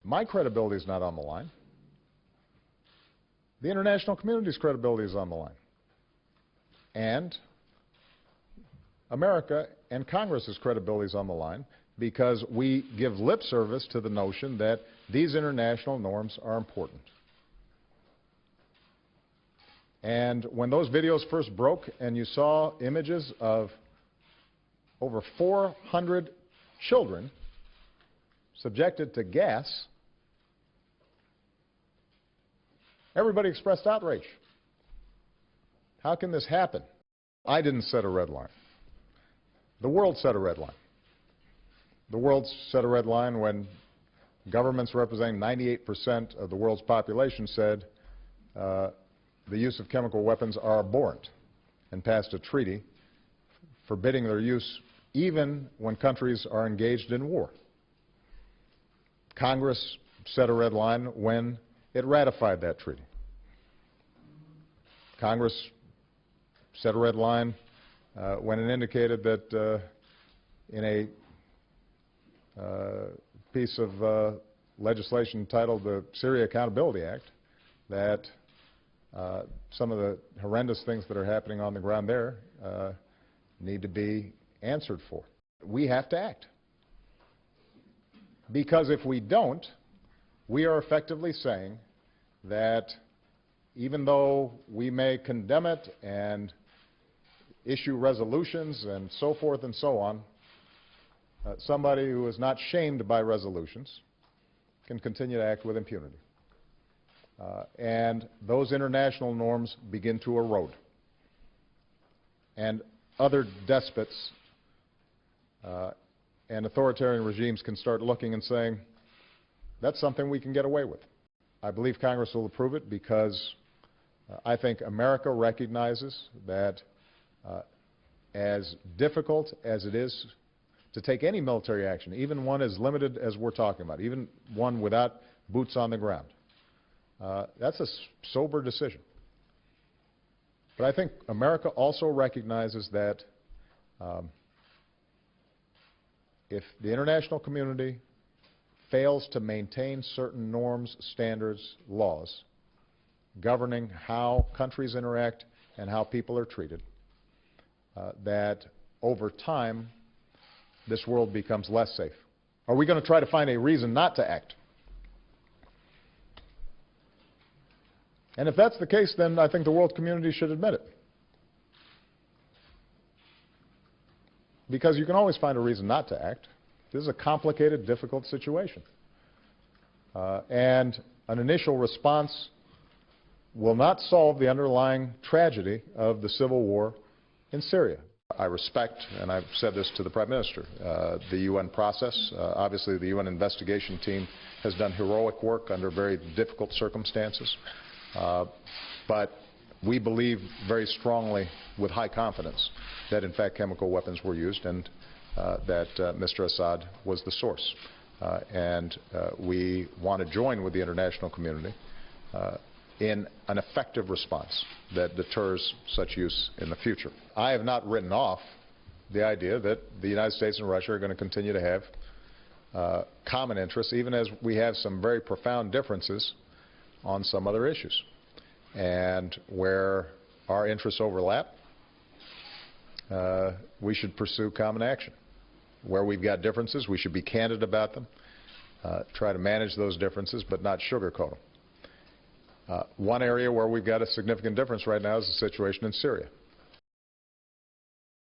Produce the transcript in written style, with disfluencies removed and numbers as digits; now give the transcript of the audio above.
My credibility is not on the line. The international community's credibility is on the line. And America and Congress's credibility is on the line because we give lip service to the notion that these international norms are important. And when those videos first broke and you saw images of over 400 children subjected to gas, everybody expressed outrage. How can this happen? I didn't set a red line. The world set a red line. The world set a red line when governments representing 98% of the world's population said the use of chemical weapons are abhorrent and passed a treaty forbidding their use even when countries are engaged in war. Congress set a red line when it ratified that treaty. Congress set a red line when it indicated that in a piece of legislation titled the Syria Accountability Act that some of the horrendous things that are happening on the ground there need to be answered for. We have to act. Because if we don't, we are effectively saying that even though we may condemn it and issue resolutions and so forth and so on, somebody who is not shamed by resolutions can continue to act with impunity. And those international norms begin to erode. And other despots and authoritarian regimes can start looking and saying, that's something we can get away with. I believe Congress will approve it because I think America recognizes that as difficult as it is to take any military action, even one as limited as we're talking about, even one without boots on the ground, that's a sober decision. But I think America also recognizes that if the international community fails to maintain certain norms, standards, laws governing how countries interact and how people are treated, that over time this world becomes less safe. Are we going to try to find a reason not to act? And if that's the case, then I think the world community should admit it. Because you can always find a reason not to act. This is a complicated, difficult situation. And an initial response will not solve the underlying tragedy of the civil war in Syria. I respect, and I've said this to the Prime Minister, the UN process. Obviously, the UN investigation team has done heroic work under very difficult circumstances. But we believe very strongly, with high confidence, that in fact chemical weapons were used and that Mr. Assad was the source. And we want to join with the international community in an effective response that deters such use in the future. I have not written off the idea that the United States and Russia are going to continue to have common interests, even as we have some very profound differences on some other issues. And where our interests overlap, we should pursue common action. Where we've got differences, we should be candid about them, try to manage those differences, but not sugarcoat them. One area where we've got a significant difference right now is the situation in Syria.